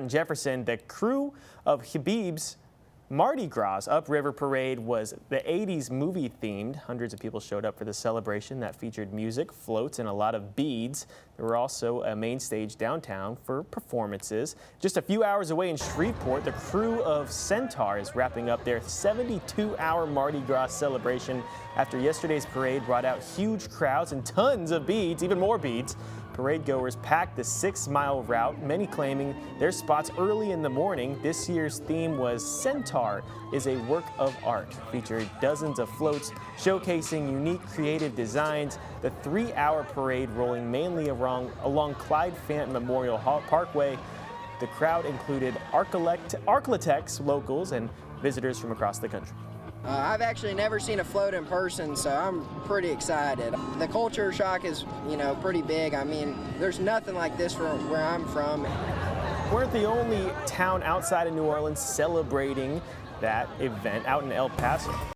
In Jefferson, the Krewe of Hebe's Mardi Gras Upriver parade was the 80s movie themed. Hundreds of people showed up for the celebration that featured music, floats, and a lot of beads. There were also a main stage downtown for performances. Just a few hours away in Shreveport, the Krewe of Centaur is wrapping up their 72-hour Mardi Gras celebration after yesterday's parade brought out huge crowds and tons of beads, even more beads. Parade goers packed the 6-mile route, many claiming their spots early in the morning. This year's theme was Centaur is a work of art. Featured dozens of floats showcasing unique creative designs. The 3-hour parade rolling mainly along Clyde Fant Memorial Parkway. The crowd included architects, locals, and visitors from across the country. I've actually never seen a float in person, so I'm pretty excited. The culture shock is, pretty big. I mean, there's nothing like this from where I'm from. Weren't the only town outside of New Orleans celebrating that event out in El Paso.